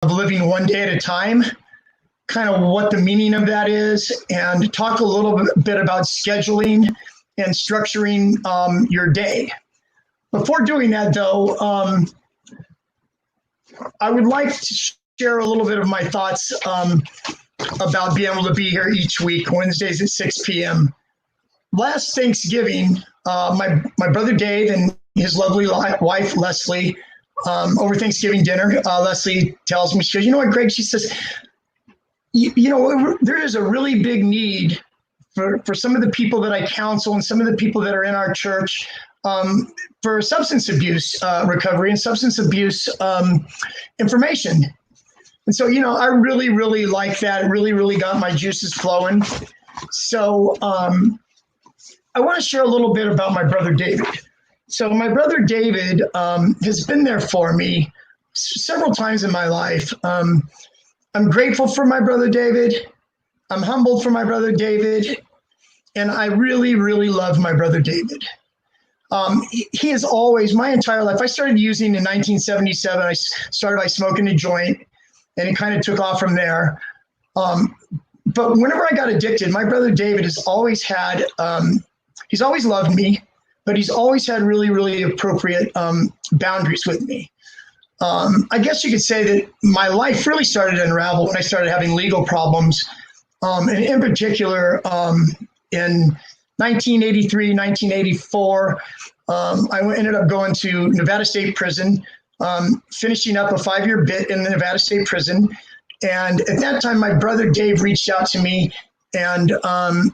living one day at a time, kind of what the meaning of that is, and talk a little bit about scheduling and structuring your day. Before doing that, though, I would like to share a little bit of my thoughts about being able to be here each week, Wednesdays at 6 p.m. Last Thanksgiving, my brother Dave and his lovely wife, Leslie, over Thanksgiving dinner, Leslie tells me, she goes, you know what, Greg, she says, you know, there is a really big need for some of the people that I counsel and some of the people that are in our church for substance abuse recovery and substance abuse information. And so, you know, I really, really like that. It really, really got my juices flowing. So I want to share a little bit about my brother David. So my brother David has been there for me several times in my life. I'm grateful for my brother David. I'm humbled for my brother David. And I really, really love my brother David. He is always, my entire life, I started using in 1977. I started by smoking a joint, and it kind of took off from there. But whenever I got addicted, my brother David has always had, he's always loved me, but he's always had really, really appropriate boundaries with me. I guess you could say that my life really started to unravel when I started having legal problems. And in particular, in 1983, 1984, I ended up going to Nevada State Prison, finishing up a 5-year bit in the Nevada State Prison. And at that time, my brother Dave reached out to me and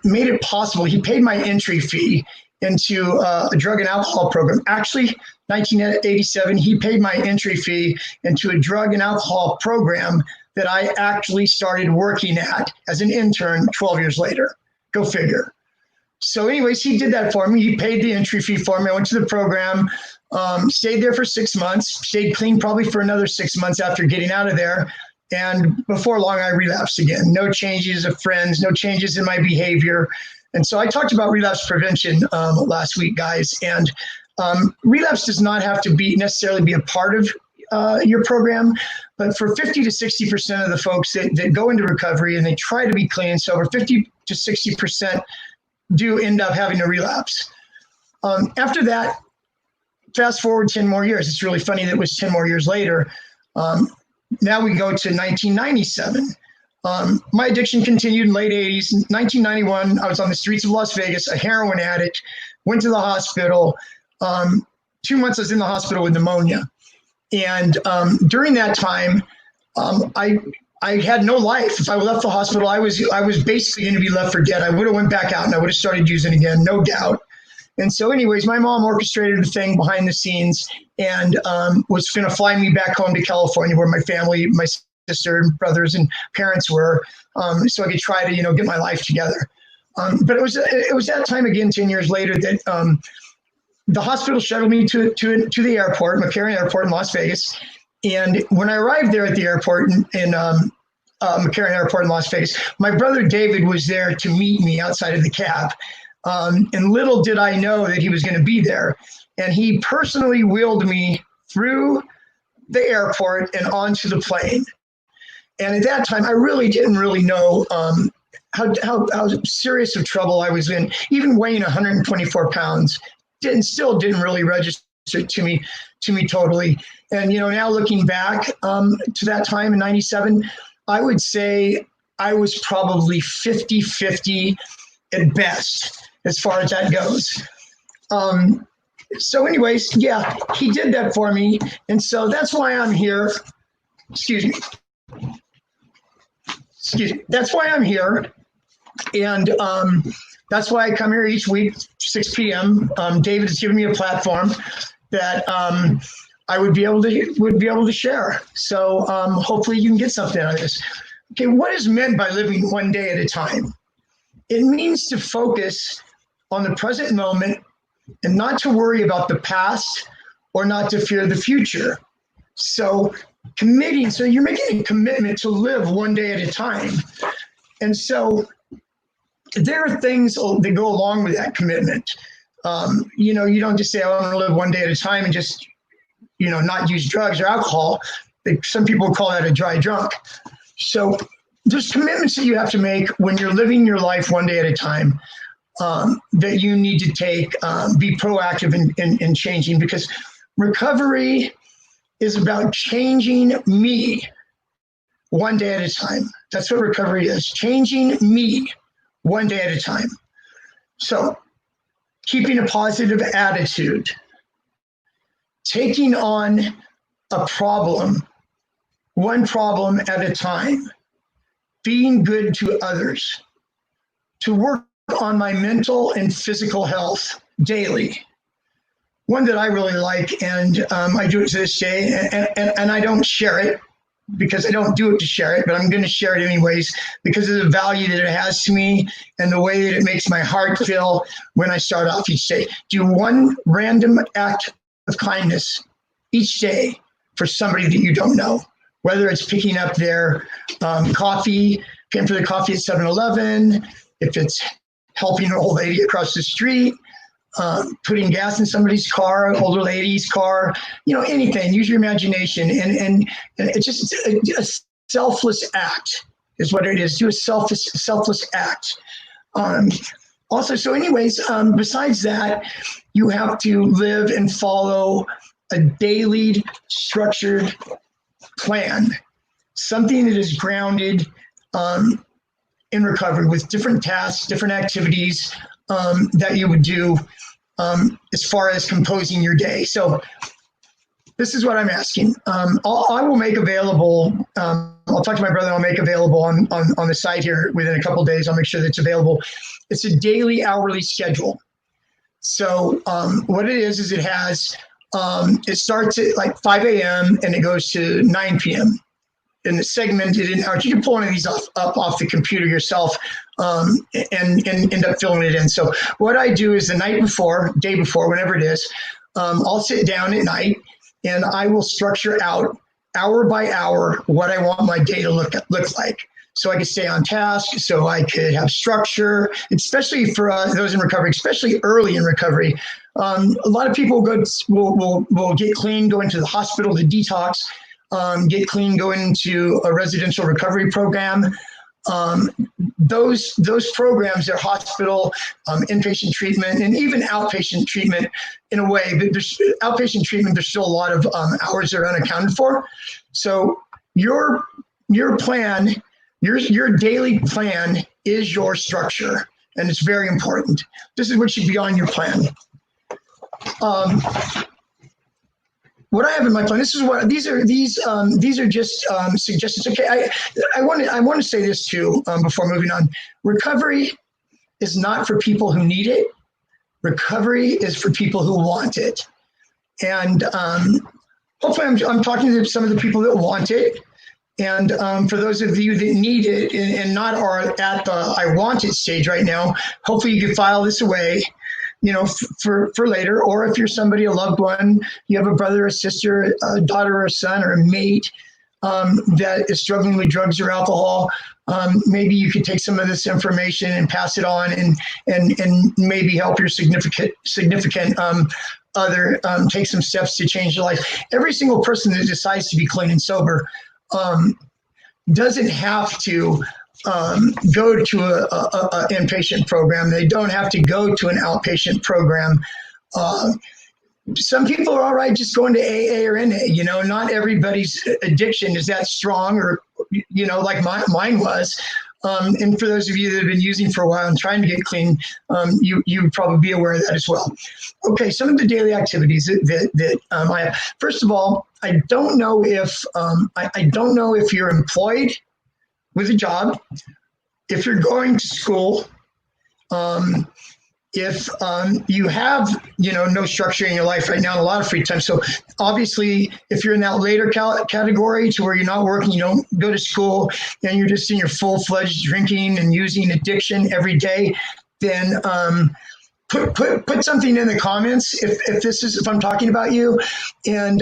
made it possible. He paid my entry fee into a drug and alcohol program. Actually, 1987, he paid my entry fee into a drug and alcohol program that I actually started working at as an intern 12 years later. Go figure. So anyways, he did that for me. He paid the entry fee for me. I went to the program, stayed there for 6 months, stayed clean probably for another 6 months after getting out of there. And before long, I relapsed again. No changes of friends, no changes in my behavior. And so I talked about relapse prevention last week, guys. And relapse does not have to necessarily be a part of your program, but for 50 to 60% of the folks that go into recovery and they try to be clean and sober, 50 to 60% do end up having a relapse. After that, fast forward 10 more years. It's really funny that it was 10 more years later. Now we go to 1997. My addiction continued in late 80s. In 1991, I was on the streets of Las Vegas, a heroin addict, went to the hospital. 2 months I was in the hospital with pneumonia. And during that time, I had no life. If I left the hospital, I was basically going to be left for dead. I would have went back out and I would have started using again, no doubt. And so anyways, my mom orchestrated a thing behind the scenes and was going to fly me back home to California where my family, my sister, and brothers and parents were, so I could try to, get my life together. But it was that time again, 10 years later, that the hospital shuttled me to the airport, McCarran Airport in Las Vegas. And when I arrived there at the airport in McCarran Airport in Las Vegas, my brother David was there to meet me outside of the cab. And little did I know that he was going to be there. And he personally wheeled me through the airport and onto the plane. And at that time, I really didn't know how serious of trouble I was in. Even weighing 124 pounds still didn't really register to me totally. And, now looking back to that time in 97, I would say I was probably 50-50 at best as far as that goes. So anyways, yeah, he did that for me. And so that's why I'm here. Excuse me. That's why I'm here. And that's why I come here each week, 6 p.m. David has given me a platform that I would be able to share. So hopefully you can get something out of this. Okay, what is meant by living one day at a time? It means to focus on the present moment and not to worry about the past or not to fear the future. So you're making a commitment to live one day at a time. And so there are things that go along with that commitment. You don't just say, I want to live one day at a time and just, not use drugs or alcohol. some people call that a dry drunk. So there's commitments that you have to make when you're living your life one day at a time, that you need to take, be proactive in changing, because recovery is about changing me one day at a time. That's what recovery is, changing me one day at a time. So keeping a positive attitude, taking on a problem, one problem at a time, being good to others, to work on my mental and physical health daily. One that I really like, and I do it to this day, and I don't share it because I don't do it to share it, but I'm going to share it anyways because of the value that it has to me and the way that it makes my heart feel when I start off each day. Do one random act of kindness each day for somebody that you don't know, whether it's picking up their coffee, paying for the coffee at 7-Eleven, if it's helping an old lady across the street, putting gas in somebody's car, older lady's car, anything. Use your imagination, and it's just a selfless act is what it is. Do a selfless act. Also, so anyways, besides that, you have to live and follow a daily structured plan, something that is grounded in recovery with different tasks, different activities that you would do as far as composing your day. So this is what I'm asking. I will make available, I'll talk to my brother, I'll make available on the site here within a couple of days. I'll make sure that it's available. It's a daily hourly schedule. So what it is it has, it starts at like 5 a.m. and it goes to 9 p.m. and it's segmented in hours. You can pull one of these off the computer yourself and end up filling it in. So what I do is the night before, day before, whenever it is, I'll sit down at night and I will structure out hour by hour what I want my day to look like. So I could stay on task, so I could have structure, especially for those in recovery, especially early in recovery. A lot of people will get clean, go into the hospital to detox, get clean, go into a residential recovery program. Those programs are hospital, inpatient treatment, and even outpatient treatment in a way. But there's outpatient treatment, there's still a lot of hours that are unaccounted for. So your plan, your daily plan is your structure, and it's very important. This is what should be on your plan. What I have in my plan, these are just suggestions. Okay, I want to say this too before moving on. Recovery is not for people who need it. Recovery is for people who want it. And hopefully I'm talking to some of the people that want it. And for those of you that need it and not are at the I want it stage right now, hopefully you can file this away, for later. Or if you're somebody, a loved one, you have a brother, a sister, a daughter, or a son, or a mate that is struggling with drugs or alcohol, maybe you could take some of this information and pass it on and maybe help your significant other take some steps to change their life. Every single person that decides to be clean and sober doesn't have to go to a inpatient program. They don't have to go to an outpatient program. Some people are all right just going to AA or NA. Not everybody's addiction is that strong, or like mine was. And for those of you that have been using for a while and trying to get clean, you would probably be aware of that as well. Okay, some of the daily activities that I have. First of all, I don't know if you're employed with a job, if you're going to school, if you have no structure in your life right now, a lot of free time. So obviously, if you're in that later category to where you're not working, you don't go to school, and you're just in your full-fledged drinking and using addiction every day, then put something in the comments if I'm talking about you. And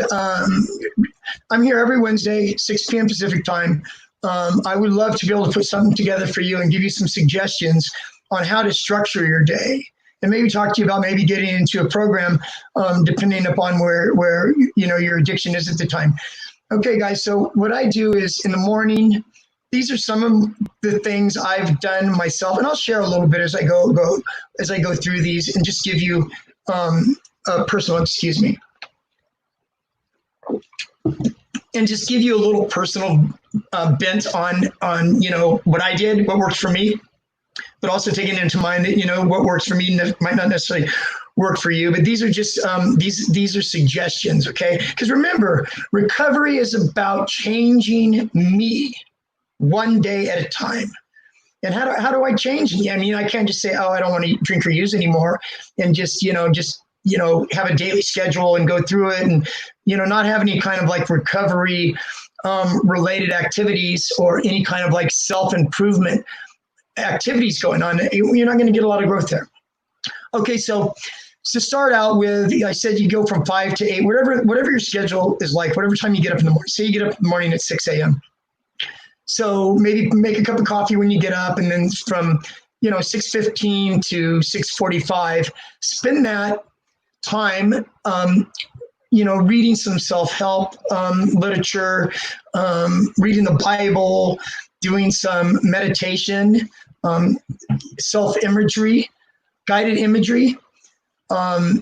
I'm here every Wednesday, 6 p.m. Pacific time. I would love to be able to put something together for you and give you some suggestions on how to structure your day, and maybe talk to you about maybe getting into a program depending upon where your addiction is at the time. Okay, guys, so what I do is in the morning, these are some of the things I've done myself, and I'll share a little bit as I go through these, and just give you a personal, excuse me, and just give you a little personal bent on what I did, what worked for me, but also taking into mind that what works for me might not necessarily work for you. But these are just these are suggestions, okay? Because remember, recovery is about changing me one day at a time. And how do I change me? I mean, I can't just say, oh, I don't want to drink or use anymore, and just have a daily schedule and go through it, and not have any kind of like recovery related activities or any kind of like self-improvement activities going on. You're not going to get a lot of growth there. Okay, so to start out with, I said you go from 5 to 8, whatever your schedule is like, whatever time you get up in the morning. Say you get up in the morning at 6 a.m. So maybe make a cup of coffee when you get up, and then from 6:15 to 6:45, spend that time reading some self-help literature, reading the Bible, doing some meditation, self-imagery, guided imagery,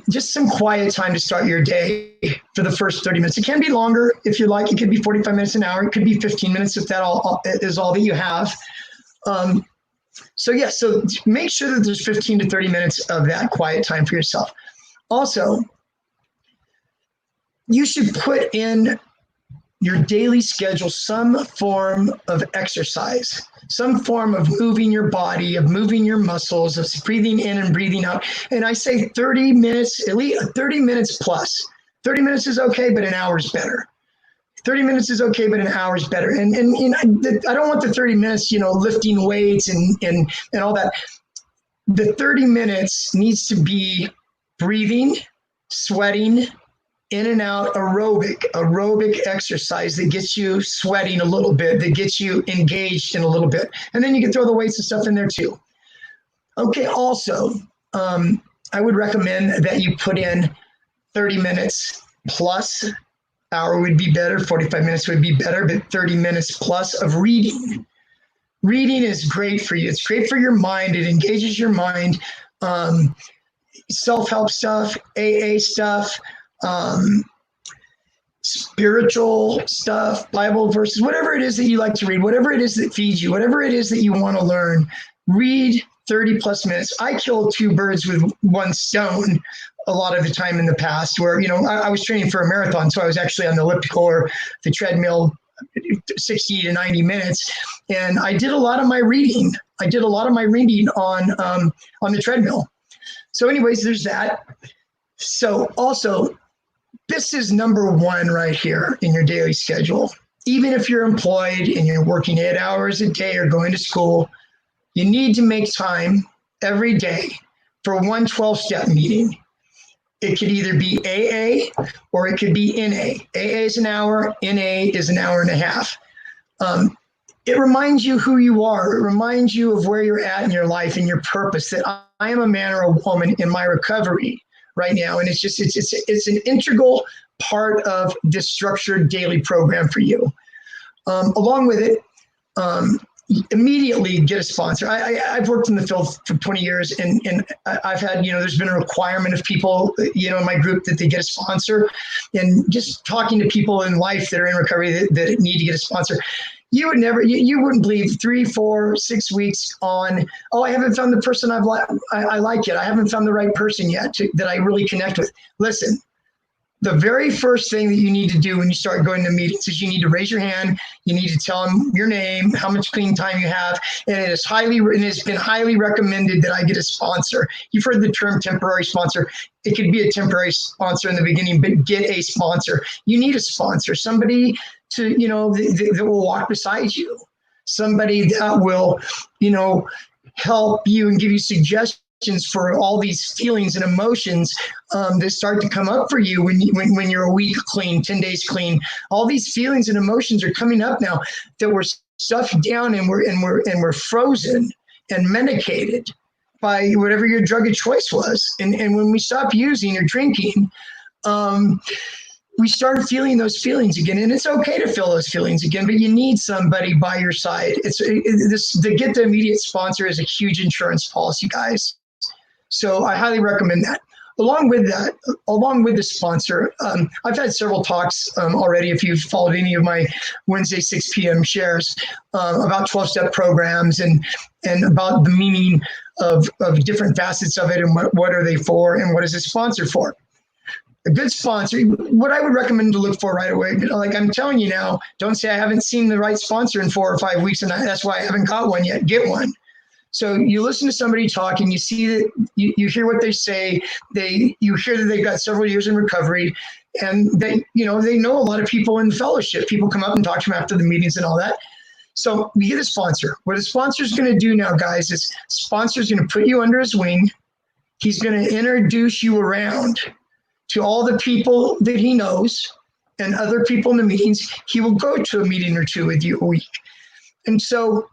just some quiet time to start your day for the first 30 minutes. It can be longer if you like. It could be 45 minutes, an hour. It could be 15 minutes if that is all that you have. So make sure that there's 15 to 30 minutes of that quiet time for yourself. Also, you should put in your daily schedule some form of exercise, some form of moving your body, of moving your muscles, of breathing in and breathing out. And I say 30 minutes, at least 30 minutes plus. 30 minutes is okay, but an hour is better. 30 minutes is okay, but an hour is better. And I don't want the 30 minutes, lifting weights and all that. The 30 minutes needs to be breathing, sweating, in and out, aerobic exercise that gets you sweating a little bit, that gets you engaged in a little bit. And then you can throw the weights and stuff in there too. Okay, also, I would recommend that you put in 30 minutes plus. Hour would be better, 45 minutes would be better, but 30 minutes plus of reading. Reading is great for you. It's great for your mind. It engages your mind. Self-help stuff, AA stuff, spiritual stuff, Bible verses, whatever it is that you like to read, whatever it is that feeds you, whatever it is that you want to learn, read 30 plus minutes. I kill two birds with one stone a lot of the time in the past, where, I was training for a marathon. So I was actually on the elliptical or the treadmill 60 to 90 minutes. And I did a lot of my reading. on the treadmill. So anyways, there's that. So also, this is number one right here in your daily schedule. Even if you're employed and you're working 8 hours a day or going to school, you need to make time every day for one 12-step meeting. It could either be AA or it could be NA. AA is an hour, NA is an hour and a half. It reminds you who you are. It reminds you of where you're at in your life and your purpose, that I am a man or a woman in my recovery right now. And it's an integral part of this structured daily program for you. Along with it, immediately get a sponsor. I've worked in the field for 20 years, and I've had, there's been a requirement of people, in my group that they get a sponsor. And just talking to people in life that are in recovery that need to get a sponsor, you wouldn't believe 3, 4, 6 weeks on, I haven't found the person I like yet. I haven't found the right person yet that I really connect with. Listen, the very first thing that you need to do when you start going to meetings is you need to raise your hand. You need to tell them your name, how much clean time you have, and it's been highly recommended that I get a sponsor. You've heard the term temporary sponsor. It could be a temporary sponsor in the beginning, but get a sponsor. You need a sponsor, somebody to that will walk beside you, somebody that will help you and give you suggestions for all these feelings and emotions that start to come up for you when you're a week clean, 10 days clean. All these feelings and emotions are coming up now that we're stuffed down and we're frozen and medicated by whatever your drug of choice was. And when we stop using or drinking, we start feeling those feelings again, and it's okay to feel those feelings again, but you need somebody by your side. To get the immediate sponsor is a huge insurance policy, guys. So I highly recommend that. Along with the sponsor, I've had several talks already, if you've followed any of my Wednesday 6 p.m. shares, about 12-step programs and about the meaning of different facets of it and what are they for and what is a sponsor for. A good sponsor, what I would recommend to look for right away, like I'm telling you now, don't say I haven't seen the right sponsor in 4 or 5 weeks and that's why I haven't got one yet. Get one. So you listen to somebody talk and you see that you hear what they say. You hear that they've got several years in recovery, and they know a lot of people in the fellowship. People come up and talk to them after the meetings and all that. So you get a sponsor. What a sponsor is going to do now, guys, is sponsor is going to put you under his wing. He's going to introduce you around to all the people that he knows and other people in the meetings. He will go to a meeting or two with you a week. And so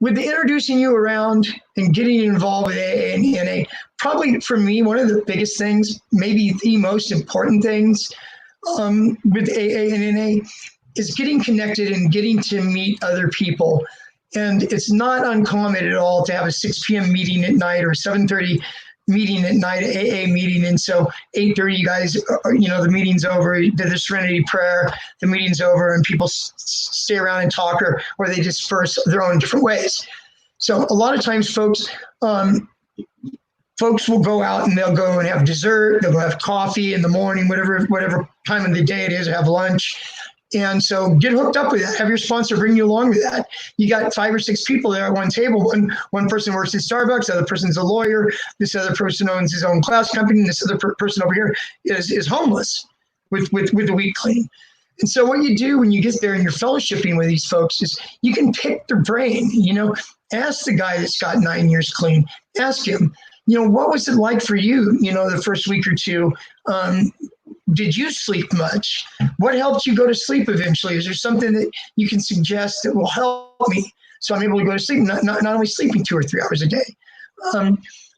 with the introducing you around and getting involved with AA and NA, probably for me, one of the biggest things, maybe the most important things with AA and NA is getting connected and getting to meet other people. And it's not uncommon at all to have a 6 p.m. meeting at night or 7:30 meeting at night, AA meeting. And so 8:30, you guys, the meeting's over, the Serenity Prayer, the meeting's over, and people stay around and talk, or they disperse their own different ways. So a lot of times folks will go out and they'll go and have dessert, they'll go have coffee in the morning, whatever time of the day it is, have lunch. And so get hooked up with that. Have your sponsor bring you along with that. You got 5 or 6 people there at one table. One person works at Starbucks, the other person's a lawyer, this other person owns his own class company, and this other person over here is homeless with the week clean. And so what you do when you get there and you're fellowshipping with these folks is you can pick their brain. Ask the guy that's got 9 years clean. Ask him, what was it like for you, the first week or two? Did you sleep much? What helped you go to sleep eventually? Is there something that you can suggest that will help me so I'm able to go to sleep, not only sleeping 2 or 3 hours a day?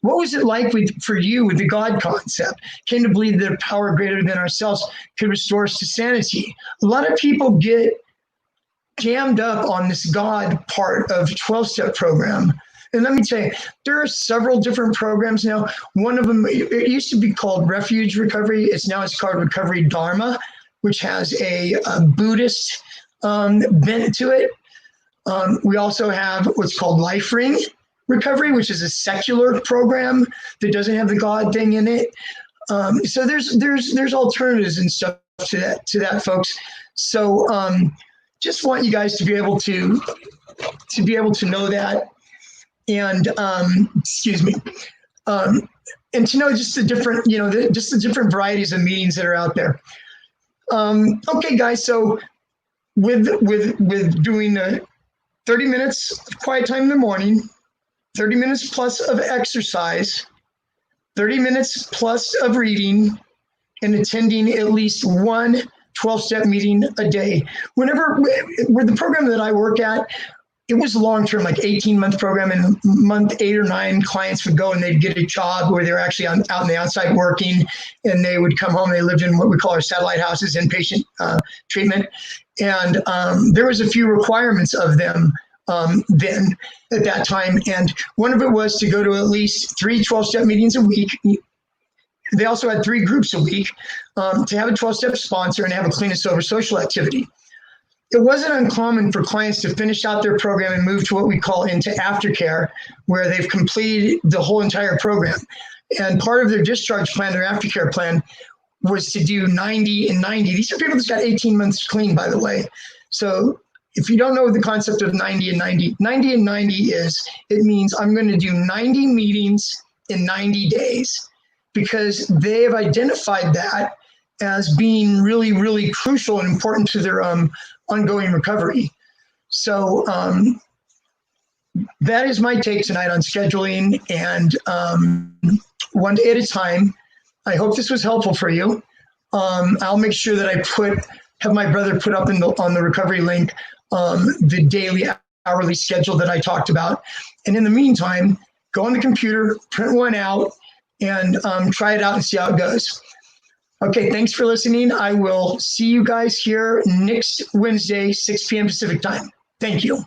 What was it like for you with the God concept? Came to believe that a power greater than ourselves could restore us to sanity. A lot of people get jammed up on this God part of 12-step program. And let me tell you, there are several different programs now. One of them, it used to be called Refuge Recovery. It's called Recovery Dharma, which has a Buddhist bent to it. We also have what's called Life Ring Recovery, which is a secular program that doesn't have the God thing in it. So there's alternatives and stuff to that, folks. So just want you guys to be able to know that. And and to know just the different, just the different varieties of meetings that are out there. Okay, guys. So with doing 30 minutes of quiet time in the morning, 30 minutes plus of exercise, 30 minutes plus of reading, and attending at least one 12-step meeting a day. With the program that I work at, it was long-term, like 18-month program, and month 8 or 9, clients would go and they'd get a job where they were actually out on the outside working, and they would come home. They lived in what we call our satellite houses, inpatient treatment. And there was a few requirements of them then at that time. And one of it was to go to at least 3 12-step meetings a week. They also had 3 groups a week, to have a 12-step sponsor and have a clean and sober social activity. It wasn't uncommon for clients to finish out their program and move to what we call into aftercare, where they've completed the whole entire program. And part of their discharge plan, their aftercare plan, was to do 90 and 90. These are people that's got 18 months clean, by the way. So if you don't know the concept of 90 and 90, 90 and 90 it means I'm going to do 90 meetings in 90 days, because they have identified that as being really, really crucial and important to their ongoing recovery. So that is my take tonight on scheduling and one day at a time. I hope this was helpful for you. I'll make sure that I have my brother put up on the recovery link the daily, hourly schedule that I talked about. And in the meantime, go on the computer, print one out, and try it out and see how it goes. Okay, thanks for listening. I will see you guys here next Wednesday, 6 p.m. Pacific time. Thank you.